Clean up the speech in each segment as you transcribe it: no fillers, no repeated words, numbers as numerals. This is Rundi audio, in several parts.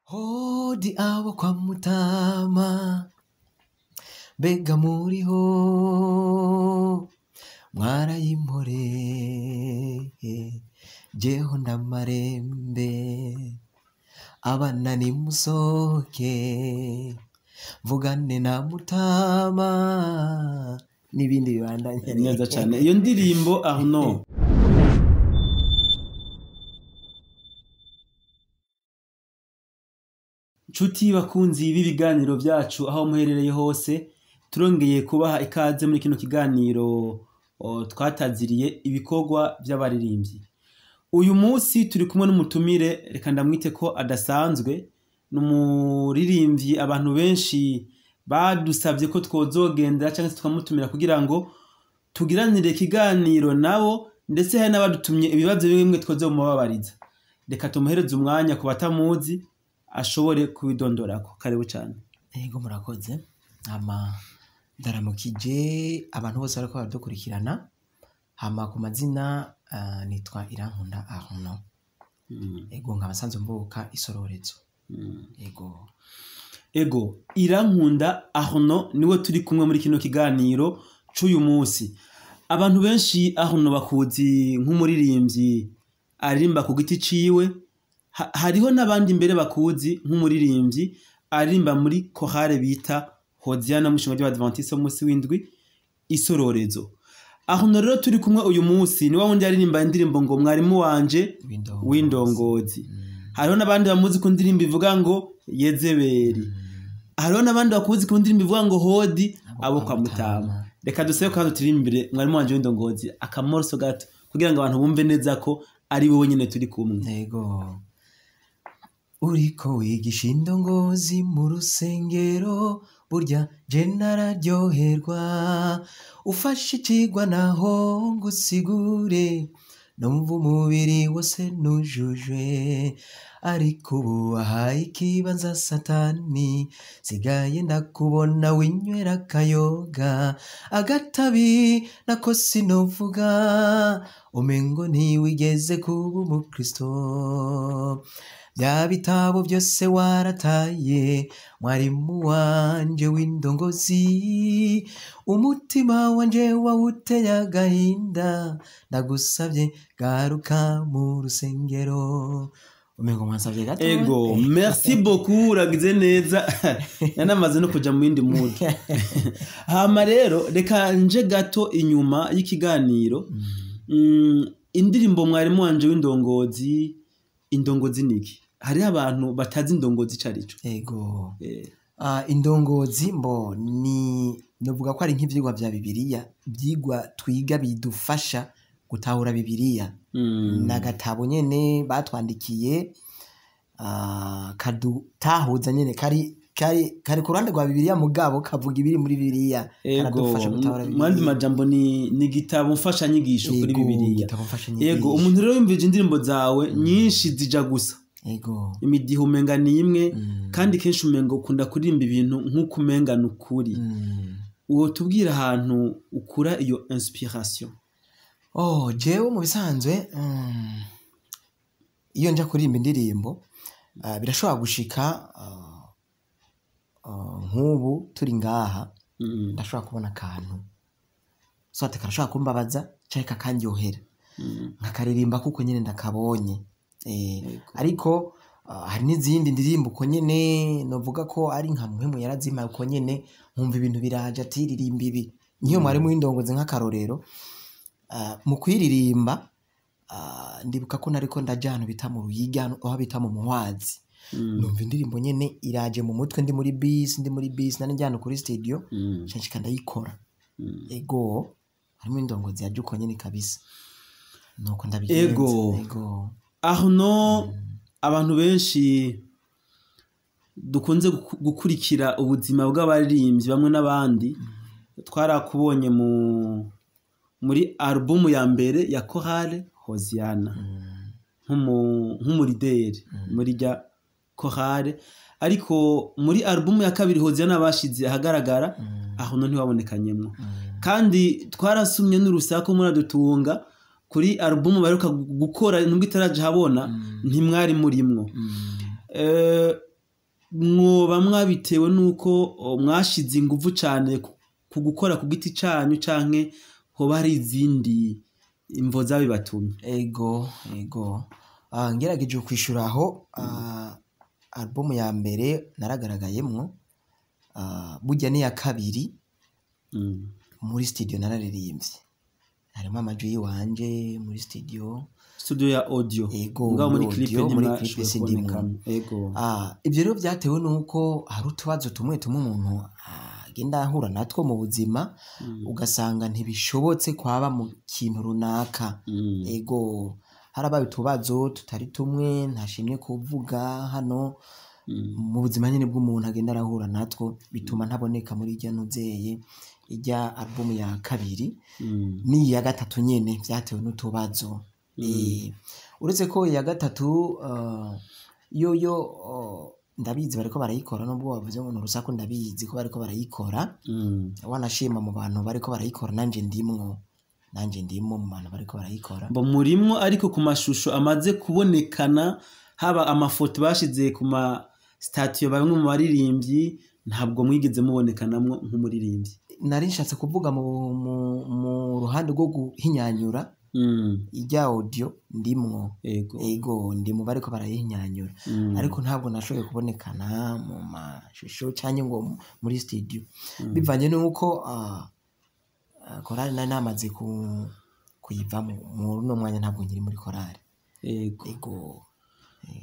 Hodi abo kwa Mutama, mbega muriho mwarayimpore, jeho ndamarembe, abana nimusohoke mvugane na Mutama, n'ibindi bibandanye neza cyane. Iyo ndirimbo Arnaurd Nshuti bakunzi b'ibiganiro byacu aho muherereye hose, turongeye kubaha ikaze muri kino kiganiro twataziriye ibikorwa by'abaririmbyi. Uyu munsi turi kumwe n'umutumire, reka ndamwite ko adasanzwe, n'umuririmbyi abantu benshi badusabye ko twozogendera cyangwa se tukamutumira kugira ngo tugiranire ikiganiro nabo, ndetse hari n'abadutumye ibibazo bimwe twozomubabariza. Reka tumuhereze umwanya ku batamuzi ashobore kubidondorako. Karibu cyane. Yego murakoze. Ndaramukije abantu bose bariko baradukurikirana. Hama ku mazina nitwa Irankunda Arnaurd. Ego nkabasanzwe mvuka Isororezo. Ego Irankunda Arnaurd niwe turi kumwe muri kino kiganiro c'uyu munsi. Abantu benshi Arnaurd bakuzi nk'umuririmbyi aririmba ku giti ciwe. Hariho n'abandi mbere bakuzi nk'umuririmbyi aririmba muri chorale bita Hodiana mushinga ry'Abadventiste umunsi w'indwi Isororezo. Arnaurd rero turi kumwe uyu munsi ni wa wundi aririmba indirimbo ngo Mwarimu wanje w'indongozi. Hariho n'abandi bamuzi ku ndirimbo ivuga ngo Yezebeli. Hariho n'abandi bakuzi ku ndirimbo ivuga ngo Hodi abo kwa Mutama. Reka dusebe ko turirimbire Mwarimu wanje w'indongozi akamoroso gato kugira ngo abantu bumve neza ko ari wowe nyine turi kumwe. Yego. Uriko wigisha indongozi mu rusengero, burya je nararyoherwa, ufashe ikigwa naho ngusigure, numva umubiri wose nujujwe, ariko ubu wahaye ikibanza Satani, sigaye ndakubona winywera akayoga, agatabi nako sinovuga, umengo ntiwigeze kuba umukristo. Bya bitabo byose warataye, Mwarimu wanje w'indongozi, umutima wanje wawuteye agahinda, ndagusabye garuka mu rusengero. Umengo mwansavye gato. Ego, merci beaucoup, uragize neza. Yanamaze no kuja mu yindi mood. Hama rero reka nje gato inyuma y'ikiganiro. Indirimbo Mwarimu wanje w'indongozi, indongozi niki? Hari abantu batazi indongozi carico. Ego. Indongozi mbo ni novuga ko ari nk'ivyigwa vya Bibiliya, ivyigwa twiga bidufasha gutahura Bibiliya. Nagatabo nyene batwandikiye kadutahuza nyene kari ku ruhande rwa Bibiliya mugabo kavuga ibiri muri Bibiliya, karadufasha gutahura Bibiliya. Mwandi majambo ni gitabo mfasha nyigisho kuri Bibiliya. Ego umuntu rero yumvije indirimbo zawe nyinshi zija gusa. Ego. Imidiho umenga ni imwe, kandi kenshi umenga ukunda kuririmba ibintu nk'uko umenga nukuri. Uwo tubwira ahantu ukura iyo inspiration. Jewe mu bisanzwe iyo nja kuririmba indirimbo birashobora gushika nk'ubu turi ngaha, ndashobora kubona akantu sote karashobora kumbabaza cyangwa kakandyohera, nkakaririmba kuko nyine ndakabonye. Ariko hari n'izindi ndirimbo uko nyene novuga ko ari nka muhemu yarazima uko nyene nkumva ibintu biraje ati ririmba ibi. Niyo Mwarimu w'indongozi nk'akarorero, mu kwiririmba ndibuka ko nariko ndajana bita mu Ruyiga aho bita mu Muhwazi. Numva indirimbo nyene iraje mu mutwe, ndi muri bus nari njyana kuri studio, nshika ndayikora. Ego harimo indongozi yaje uko nyene kabisa. Nuko ndabigenza. Ego. Arnaurd, abantu benshi dukunze gukurikira ubuzima bw'abaririmbyi bamwe n'abandi, twarakubonye muri album ya mbere ya chorale Hodiana nk'umurideri muri rya chorale, ariko muri album ya kabiri Hodiana bashize ahagaragara Arnaurd ntiwabonekanyemo. Kandi twarasumye n'urusaku muradutunga kuri album baheruka gukora nubwo itaraje habona ntimwari murimwo. mwoba mwabitewe nuko mwashize inguvu cyane ku gukora ku giti cyanyu canke hoba hari izindi imvo zabibatumye? ego ngerageje kwishura aho album ya mbere naragaragayemwo burya ni ya kabiri muri studio nararirimbye harimo amajwi y'Wanje muri studio ya audio ngaho muri clip sindimwo ibyo rero byatewe nuko hari utubazo tumwe umuntu agenda ahura natwo mu buzima ugasanga ntibishobotse kwaba mu kintu runaka harabaye utubazo tutari tumwe ntashimye kuvuga hano mu buzima nyine bw'umuntu agenda arahura natwo bituma ntaboneka muri irya nuzeye irya album ya kabiri ni ya gatatu nyene byatewe n'utubazo uretse ko ya gatatu ndabizi bariko barayikora nubwo bavuze ngo n'urusaku ndabizi ko bariko barayikora wanashima mu bantu bariko barayikora nanje ndimwo mu bantu bariko barayikora mbo murimwo ariko ku mashusho amaze kubonekana haba amafoto bashize ku ma statue bamwe mu baririmbyi ntabwo mwigeze mubonekanamwo nk'umuririmbyi. Nari nshatse kuvuga mu ruhande rwo guhinyanyura ijya audio ndimwo ego ndimo bariko barayihinyanyura ariko ntabwo nashoboye kubonekana mu mashusho cyane ngo muri studio bivanye nuko korali namaze kuyivamo mu no mwanya ntabwo nkiri muri korali ego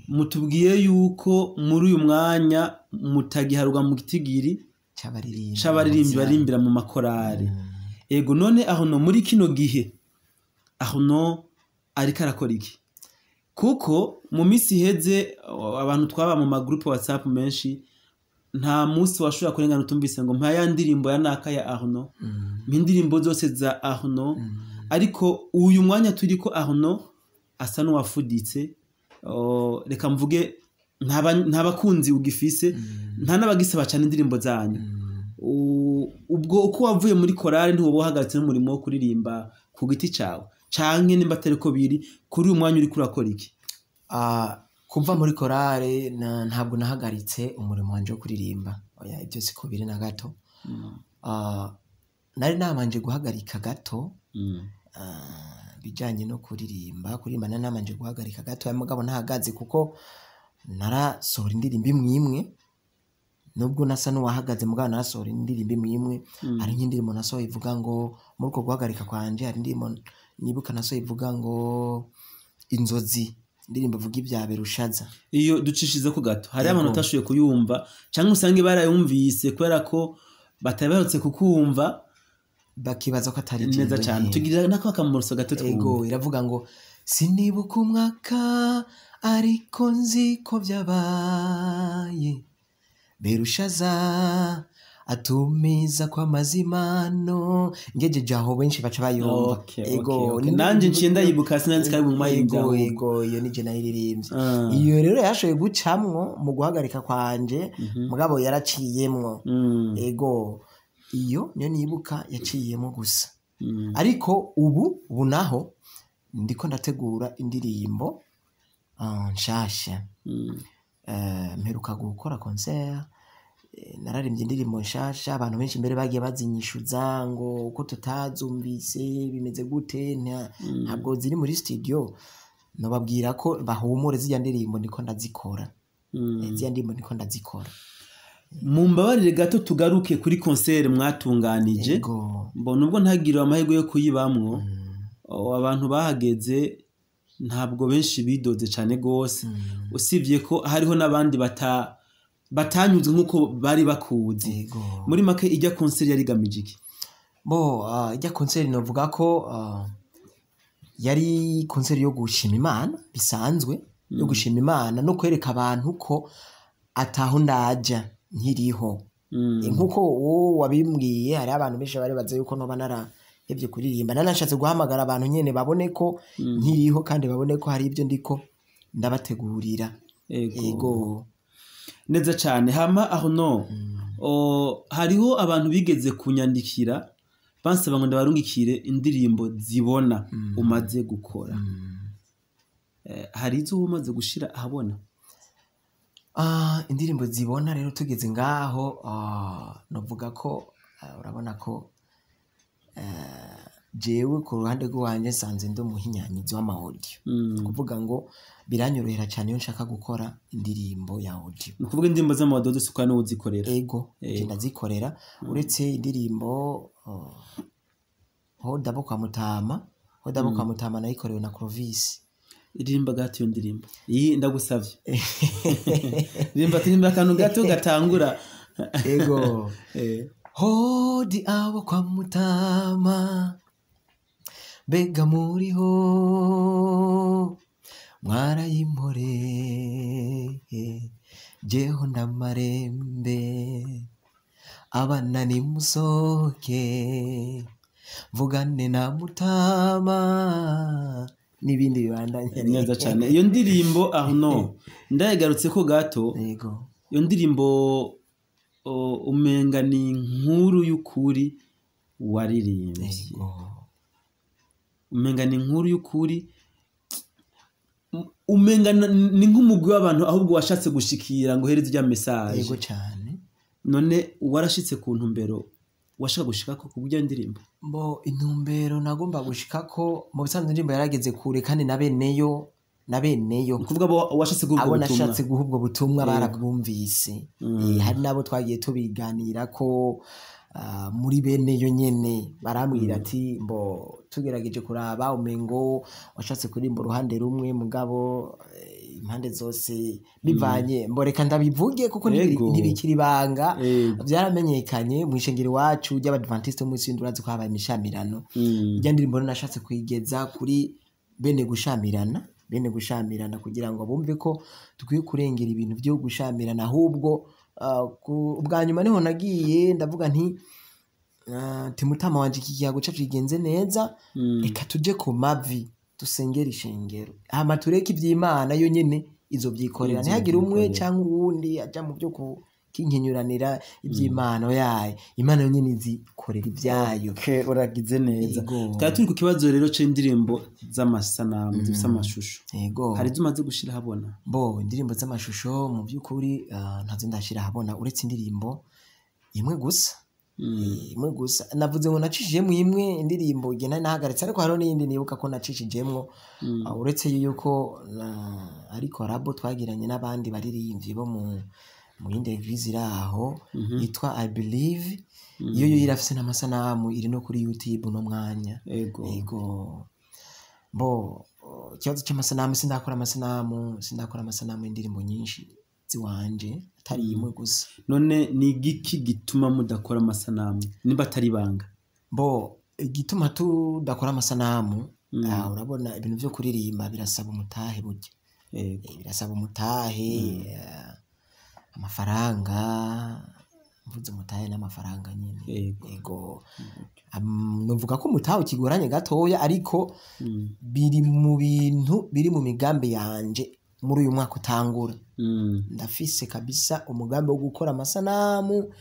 mutubwiye yuko muri uyu mwanya mutagiharwa mu gitigiri c'abaririmbyi barimbira mu makorali ego none aho no muri kino gihe aho no ariko arakora iki? Kuko mu misi iheze abantu twaba mu magroupe WhatsApp menshi nta munsi washobora kurengana utumvise ngo mpaya ndirimbo ya naka ya Arnaurd mindirimbo zose za Arnaurd ariko uyu mwanya turiko Arnaurd asa n'uwafuditse reka mvuge ntabakunzi ugifise nta nabagisaba cyane indirimbo zanyu ubwo uko wavuye muri korali ntiwoba uhagaritse n'umurimo wo kuririmba ku giti cawe canke nimba atariko biri kuri uyu mwanya uriko urakora iki? Kuva muri korali ntabwo nahagaritse umurimo wanje wo kuririmba oya ibyo siko biri na gato nari namanje guhagarika gato bijanye no kuririmba namanje guhagarika gato mugabo ntahagaze kuko narasohora indirimbo imwe nubwo nasa n'uwahagaze mugabo narasohora indirimbo imwe hari nk'indirimbo nasohoye ivuga ngo muri uko guhagarika kwanje hari indirimbo nibuka nasohoye ivuga ngo inzozi indirimbo vuga ibyabe rushaza iyo ducishize ko gato hari abantu utashoboye kuyumva cyangwa usange barayumvise kubera ko batabarutse kukumva bakibaza ko atari neza cyane tugira nako akamurso gato twumva ego iravuga ngo sinibuka umwaka ariko nzi ko byabaye berushaza atumiza kwa mazimano ngejeje aho benshi baca bayumva ego nanje ncienda yibuka sinanzi kari mu mayingo ego iyo nije nayiririmbye iyo rero yashoye gucamwo mu guhagarika kwanje mugabo yaraciyemwo ego iyo niyo nibuka yaciyemo gusa ariko ubu naho ndiko ndategura indirimbo nshasha mperuka gukora concert nararimbye indirimbo nshasha abantu benshi mbere bagiye bazinyishuza ngo uko tutazumvise bimeze gute ntabwo ziri muri studio nababwira ko bahumure zijya ndirimbo niko ndazikora zijya ndirimbo niko ndazikora. Mumbabarire gato tugaruke kuri concert mwatunganije mbona ubwo ntagiriwe amahirwe yo kuyibamwo abantu bahageze ntabwo benshi bidoze cyane gose usibye ko hariho nabandi batanyuze nkuko bari bakuzi muri make ijya concert yari gamije iki? Ijya concert novuga ko yari concert yo gushima Imana bisanzwe yo gushima Imana no kwereka abantu ko ataho ndaja nkiriho nkuko wabimbwiye hari abantu benshi bari baze yuko no banarahevye kuririmba nanashatse guhamagara abantu nyene babone ko nkiriho kandi babone ko hari ibyo ndiko ndabategurira ego neza cyane hama aho no hariho abantu bigeze kunyandikira bansaba ngo ndabarungikire indirimbo zibona umaze gukora hari izo umaze gushira ahabona? Indirimbo zibona rero tugeze ngaho novuga ko urabona ko jewe ku ruhande rw'uwanje nsanze ndi umuhinyanyizi w'amaudio kuvuga ngo biranyorohera cyane iyo nshaka gukora indirimbo ya audio. Ni kuvuga indirimbo z'amaudio zose ukaba uzikorera? Ego ndazikorera uretse indirimbo Hodabo kwa Mutama nayikorewe na Clovis. Iririmba gato iyo ndirimbo iyi ndagusavye. Iririmba akantu gato gatangura. Ego hodi abo kwa Mutama bega muriho mwarayimpore jeho ndamarembe abana nimusoke vugane na Mutama n'ibindi bibandanye neza cyane. Iyo ndirimbo Arnaud ndayigarutse ko gato. Yego iyo ndirimbo umenga ni inkuru y'ukuri waririmbye. Umenga ni inkuru y'ukuri, umenga ni nk'umugwi w'abantu ahubwo washatse gushikira ngo hereze ya message. Yego cyane. None warashitse ku ntumbero washaka gushikako ku buryo ndirimbo? Intumbero nagomba gushikako mu bisanzwe indirimbo yarageze kure kandi nabeneyo kuvuga washatse guha ubwo butumwa barabwumvise. Hari nabo twagiye tubiganira ko muri beneyo nyene barambwira ati tugerageje kuraba umengo washatse kurimba uruhande rumwe mugabo impande zose bivanye reka ndabivuge kuko ntibikiri banga. Byaramenyekanye mu ishengero iwacu ry'Abadventiste mu isi ndurazi ko habaye imishamirano. Irya ndirimbo nashatse kuyigeza kuri bene gushamirana kugira ngo bumve ko dukwiye kurengera ibintu byo gushamirana, ahubwo ubwa nyuma niho nagiye ndavuga nti Mutama wanje iki kiyago cacu kigenze neza, reka tuje ku mavi dusengera ishengero hama tureke ivy'Imana yo nyene izo byikorera, ntihagire umwe cyangwa uwundi aja mu byo kinkenyuranira ivy'Imana yayo. Imana yo nyene izikorera ivyayo. Uragize neza. Turi ku kibazo rero c'indirimbo z'amasanamu zifise amashusho. Yego hari zumaze gushira habona? Indirimbo z'amashusho mu by'ukuri ntazo ndashira habona uretse indirimbo imwe gusa. Navuze ngo nacishijemo imwe indirimbo igena nahagaritse, ariko hariho n'iyindi nibuka ko nacishijemo uretse yuko ariko rabo twagiranye n'abandi baririmbyi bo mu yindi eglise iraho yitwa I Believe. Iyo irafise n'amasanamu iri no kuri YouTube no mwanya. Yego ikibazo cy'amasanamu sindakora amasanamu y'indirimbo nyinshi ziwanje atari imwe gusa. None ni igiki gituma mudakora amasanamu niba atari banga? Igituma tudakora amasanamu urabona ibintu byo kuririmba birasaba umutahe burya. Birasaba umutahe, amafaranga, mvuze umutahe n'amafaranga nyine. Yego novuga ko umutahe ukigoranye gatoya, ariko biri mu bintu biri mu migambi yanje muri uyu mwaka utangura. Ndafise kabisa umugambi wo gukora amasanamu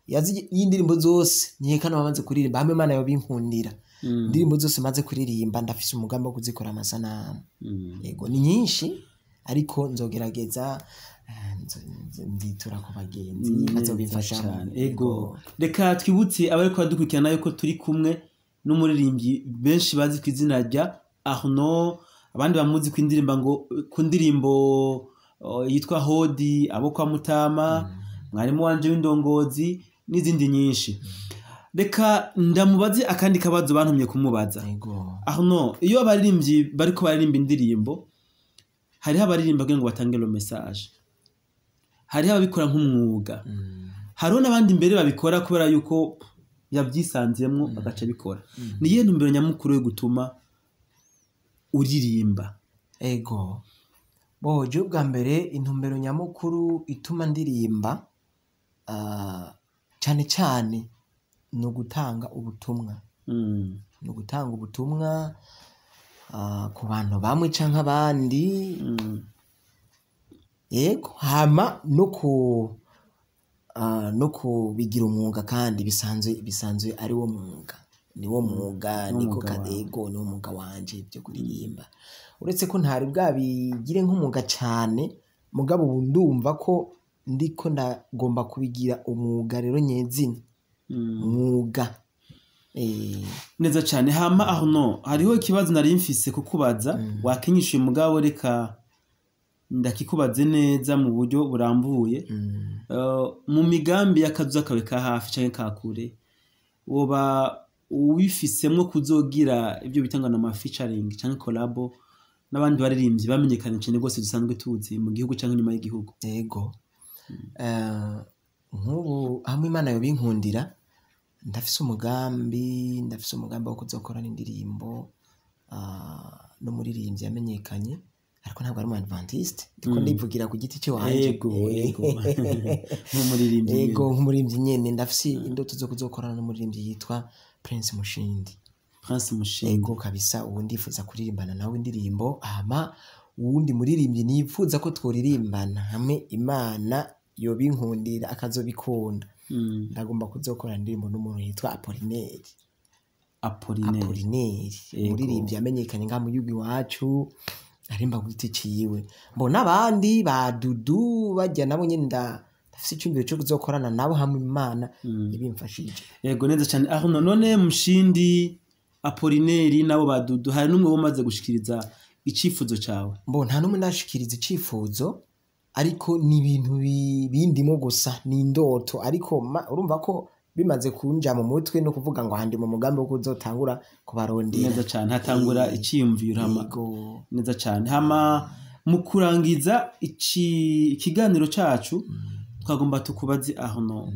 y'indirimbo zose nyekana bamaze kuririmba hamwe Imana yobinkundira. Indirimbo zose maze kuririmba ndafise umugambi wo kuzikora amasanamu. Yego ni nyinshi, ariko nzogerageza nzitura ku bagenzi bazobifasha. Yego reka twibutse abari ko badukurikirana yuko turi kumwe n'umuririmbyi benshi bazi ku izina rya Arnaurd, abandi bamuzi ku ndirimbo yitwa Hodi abo kwa Mutama, Mwarimu wanje w'indongozi n'izindi nyinshi. Reka ndamubaze akandi kabazo bantumye kumubaza. Arnaurd, iyo abaririmbyi bariko baririmba indirimbo hariho abaririmba ngo batange lo message, hariho ababikora nk'umwuga, hariho n'abandi imbere babikora kubera yuko yabyisanziyemo bagaca bikora. Ni iyihe ntumbero nyamukuru yo gutuma uririmba? Je bwa mbere intumbero nyamukuru ituma ndirimba cyane cyane no gutanga ubutumwa. No gutanga ubutumwa ku bantu bamwe canke abandi. Yego hama no kubigira umwuga kandi bisanzwe ari wo mwuga. Niwo mwuga niko kadego no mwuga wanje byo kuririmba. Uretse ko ntari bwabigire nk'umwuga cyane, mugabo ubu ndumva ko ndiko ndagomba kubigira umwuga rero nyezina umwuga neza cyane. Hama Arnaud, hariho ikibazo nari mfise kukubaza wakinyishuye mugabo reka ndakikubaze neza mu buryo burambuye. Mu migambi y'akazuza kawe ka hafi canke ka kure woba uwifisemwo kuzogira ibyo bitanga na featuring canke collabo n'abandi baririmbyi bamenyekanye cyane rwose dusanzwe tuzi mu gihugu canke nyuma y'igihugu? Yego. Nk'ubu hamwe Imana yo binkundira ndafise umugambi wo kuzokorana indirimbo n'umuririmbyi yamenyekanye ariko ntabwo ari mu Adventiste ndiko ndivugira ku giti cyo wanje. Yego nk'umuririmbyi. Yego nk'umuririmbyi nyene ndafise indoto zo kuzokorana n'umuririmbyi yitwa Prince Mushindi. Yego kabisa, ubu ndifuza kuririmbana nawe indirimbo. Hama uwundi muririmbyi nifuza ko tworirimbana hamwe Imana yo binkundira akazobikunda ndagomba kuzokorana indirimbo n'umuntu yitwa Apollinaire umuririmbyi yamenyekanye nga mu gihugu iwacu arimba ku giti ciwe. Mbona abandi ba Dudu bajya nabo nyene ndafise icyumviro cyo kuzokorana nabo hamwe Imana ibimfashije. Yego neza cyane. Arnaud, none Mushindi, Apollinaire nabo ba Dudu hari numwe bamaze gushikiriza icifuzo cawe? Nta numwe ndashikiriza icifuzo ariko ni ibintu bindimo gusa ni indoto, ariko urumva ko bimaze kunja mu mutwe no kuvuga ngo handi mu mugambi wo kuzotangura kubarondera. Neza cyane, hatangura iciyumviro. Hama neza cyane. Hama mu kurangiza ikiganiro cacu twagomba tukubaze Arnaud,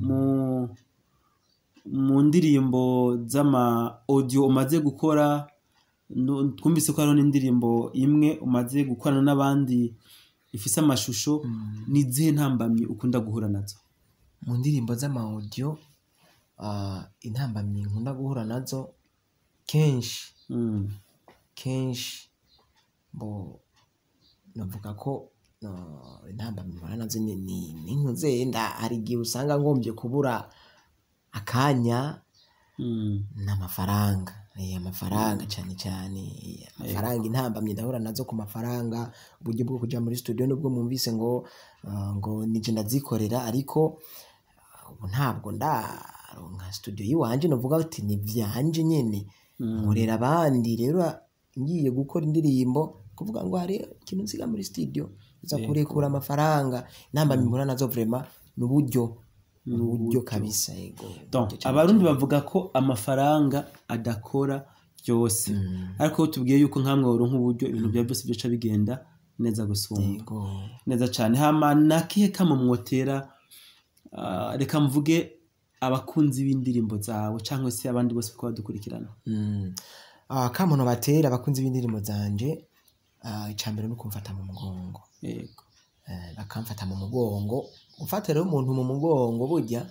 mu ndirimbo z'ama audio umaze gukora twumvise ko hariho n'indirimbo imwe umaze gukorana n'abandi ifise amashusho, ni zihe ntambamyi ukunda guhura nazo? Mu ndirimbo z'ama audio intambamyi nkunda guhura nazo kenshi navuga ko intambamyi nkora nazo ni nkuzenda. Hari igihe usanga ngombye kubura akanya n'amafaranga. Amafaranga cyane amafaranga intambamyi ndahura nazo ku mafaranga, uburyo bwo kuja muri studio nubwo mwumvise ngo nije ndazikorera ariko ubu ntabwo ndaronka studio yiwanje novuga ati ni vyanje nyene nkorera abandi. Rero ngiye gukora indirimbo kuvuga ngo hari ikintu nsiga muri studio uza kurekura amafaranga. Intambamyi mpura nazo vraiment n'uburyo kabisa. Yego. Abarundi bavuga ko amafaranga adakora byose, ariko tubwiye yuko nkamwe woronka uburyo ibintu bya byose byoca bigenda neza gusumba. Neza cyane. Hama nakihe kamumwotera reka mvuge abakunzi b'indirimbo zawe cyangwa se abandi bose ko badukurikirana? Kamono batera abakunzi b'indirimbo zanje icambere no kumfata mu mugongo. Yego. Bakamfata mu mugongo. Ufata rero umuntu mu mugongo burya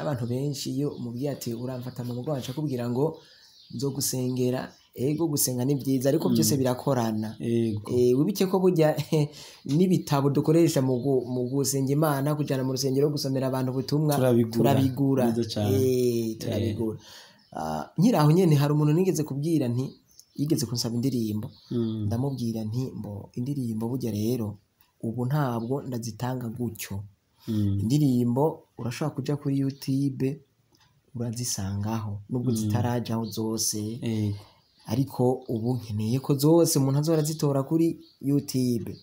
abantu benshi iyo umubwiye ati uramfata mu mugongo aca kubwira ngo nzogusengera. Ego gusenga ni byiza ariko byose birakorana. Wibike ko burya n'ibitabo dukoresha mu gusenga Imana kujana mu rusengero gusomera abantu ubutumwa turabigura. Turabigura. Nkiraho nyene hari umuntu nigeze kubwira nti yigeze kunsaba indirimbo, ndamubwira nti indirimbo burya rero ubu ntabwo ndazitanga gutyo. Indirimbo urashobora kuja kuri YouTube urazisangaho nubwo zitarajaho zose, ariko ubu nkeneye ko zose umuntu azora zitora kuri YouTube.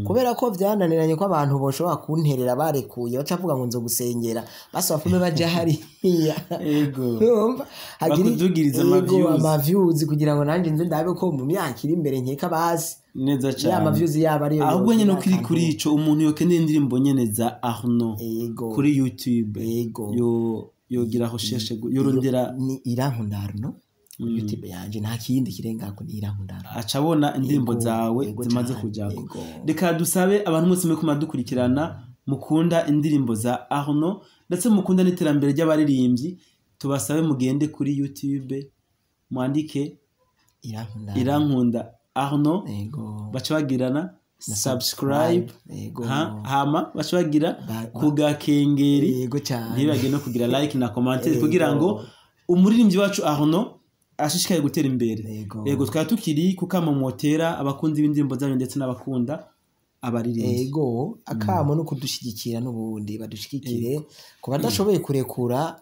Kubera ko vyananiranye ko abantu boshobora kunterera barekuye baca avuga ngo nzogusengera basi bafume baje hariya. Yego. Bakudugiriza ama views kugira ngo nanje nze ndabe ko mu myaka iri imbere nkeka basi. Neza cyane. Ama views yaba ari ahubwo nyene kuri ico umuntu yokeneye indirimbo nyene za Arnaud kuri YouTube. Yogira recherche yorondera ni Irankunda Arnaud YouTube yanje nta kindi kirenga ko ni Irankunda Arnaud. Acabona indirimbo zawe zimaze kujako. Reka dusabe abantu mwese muri kumadukurikirana mukunda indirimbo za Arnaud ndetse mukunda n'iterambere ry'abaririmbyi, tubasabe mugende kuri YouTube mwandike Irankunda Arnaud baca bagirana subscribe. Hama baca bagira kugakengeri ntibage no kugira like na commentaire kugira ngo umuririmbyi wacu Arnaud ashishikaye gutera imbere. Yego twari tukiri kukamomotera abakunzi b'indirimbo zanyu ndetse n'abakunda abaririmvyi. Ego akamo no kudushigikira n'ubundi badushigikire ku badashoboye kurekura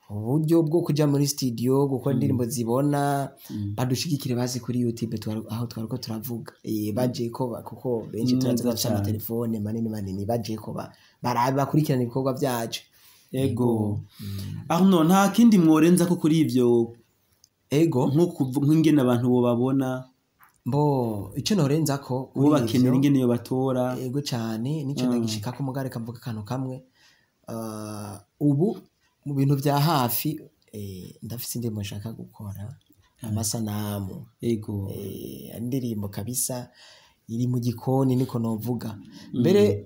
uburyo bwo kuja muri studio gukora indirimbo zibona badushigikire bazi kuri YouTube aho twariko turavuga baje ko kuko benshi turaza bafite amatelefone manini baje ko bakurikirana ibikorwa byacu. Ego Arnaud, nta kindi mworenza ko kuri ivyo ego nk'ingene abantu bo babona Bo ico norenza ko ubu bakenera ingene yo batora. Ego cyane nico ndagishika ko mugare kavuga kantu kamwe ubu mu bintu vya hafi ndafise indirimbo nshaka gukora amasanamu. Ego indirimbo kabisa iri mu gikoni niko novuga mbere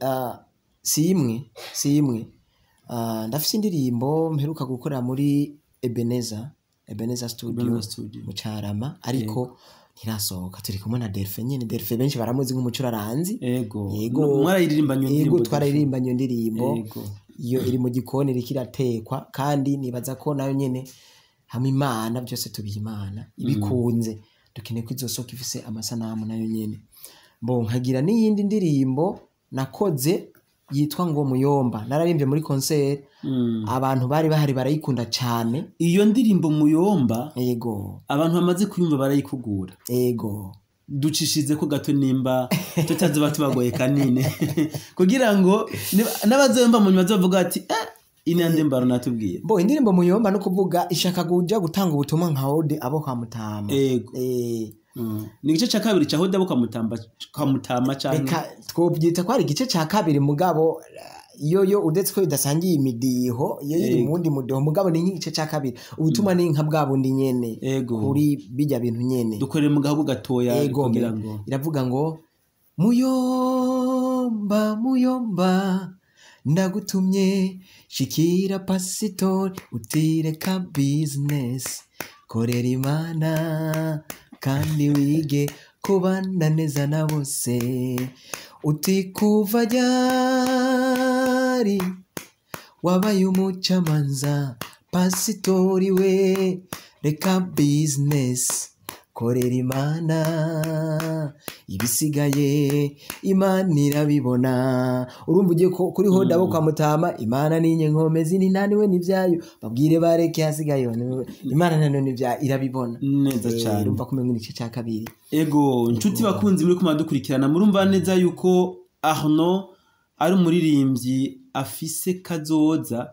si imwe ndafise indirimbo mperuka gukorera muri Ebenezer Studio mu Carama ariko ntirasohoka turi kumwe na Delphin nyene. Delphin benshi baramuzi nk'umucuraranzi. Ego mwarayiririmbanye indirimbo. Ego twarayiririmbanye indirimbo iyo iri mu gikoni rikiratekwa kandi nibaza ko nayo nyene hamwe Imana byose tubiha Imana ibikunze dukeneye ko izosoka ifise amasanamu nayo nyene. Bo nkagira n'iyindi ndirimbo nakoze yitwa ngo Muyomba nararimbye muri concert abantu bari bahari barayikunda cyane iyo ndirimbo Muyomba. Ego abantu bamaze kuyumva barayikugura. Ego ducishize ko gato nimba tutazoba tubagoye kanine kugira ngo n'abazomba mu nyuma bavuga ati inande mbaro natubwiye. Bo indirimbo Muyomba no kuvuga ishaka kuja gutanga ubutumwa nka ode abo kwa Mutama. Ego ni igice cya kabiri cya ode abo kwa Mutama cyane reka twobyita ko ari igice cya kabiri mugabo yo udetse ko bidasangiye imidiho iyo iri mundi mudiho mugabo ni nk'igice cya kabiri ubutumwa ni nka bwa bundi nyene kuri bijya bintu nyene dukorere mu gahugu gatoya kugira ngo iravuga ngo Muyomba ndagutumye shikira pasitori utireka business korera Imana kandi wige kubana neza na bose uti kuva ryari wabaye umucamanza pasitori we reka business korera Imana ibisigaye Imana irabibona. Urumva ugiye kuri hoda abo kwa Mutama Imana ninye nkomezi ni nani we nivyayo babwire bareke hasigaye Imana nano nivya irabibona neza cyane. Urumva kumenye igice cya kabiri. Ego inshuti bakunzi muri kumadukurikirana murumva neza yuko Arnaud ari umuririmbyi afise kazoza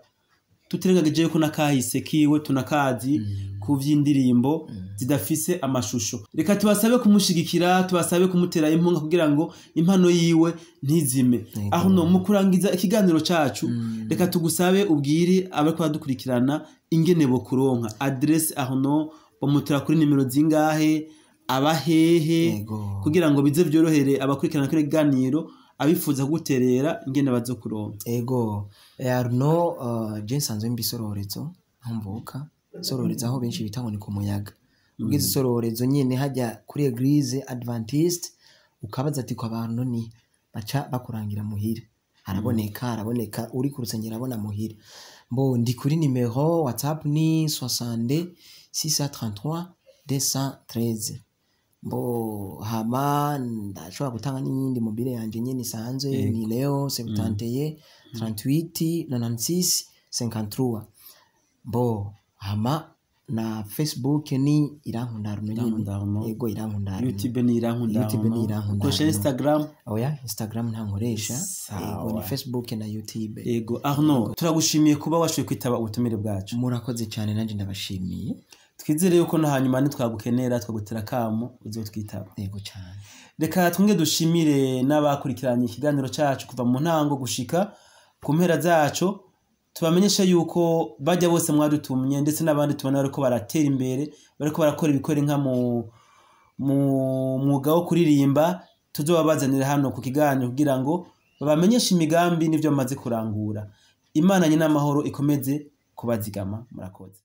tuteregageje ko nakahise kiwe tunakazi ku vy'indirimbo zidafise amashusho. Reka tubasabe kumushigikira tubasabe kumutera impunga kugira ngo impano yiwe ntizime. Arnaud mu kurangiza ikiganiro cacu reka tugusabe ubwire abako badukurikirana ingene bo kuronka adresse Arnaud bamutera kuri nimero zingahe abahehe kugira ngo bize byorohere abakurikirana kuri kiganiro abifuza guterera ingene bazokuronka. Ego Arnaud jensanzwe mbisororezo ntumvuka sororezo aho benshi bita ngo ni ku muyaga ubwize sororezo nyene hajya kuri Eglise Adventiste ukabaza ati kwa bantu ni baca bakurangira muhira haraboneka uri ku rusengero abona muhira. Mbo ndi kuri nimero WhatsApp ni 60 633 213. Mbo hama ndashobora gutanga n'iyindi mobile yanje nyene isanzwe ni Leo 71 38 96 53. Mbo hama na Facebook ni Irankunda Arnaud. Ego Irankunda Arnaud. YouTube ni Irankunda. Ko Instagram? Oya Instagram ntankoresha. Ego ni Facebook na YouTube. Ego Arnaud turagushimiye kuba washoye kwitaba ubutumire bwacu. Murakoze cyane nanje ndabashimiye. Twizere yuko no hanyuma nitwagukenera twagutera kamo uzotwitaba. Yego cyane. Reka twumwe dushimire n'abakurikiranye ikiganiro cacu kuva mu ntango gushika ku mpera zacu tubamenyesha yuko bajya bose mwadutumye ndetse n'abandi tubona bariko baratera imbere bariko barakora ibikore nka mu mwuga wo kuririmba tuzobabazanira hano ku kiganiro kugira ngo babamenyeshe imigambi n'ivyo bamaze kurangura. Imana nyine amahoro ikomeze kubazigama. Murakoze.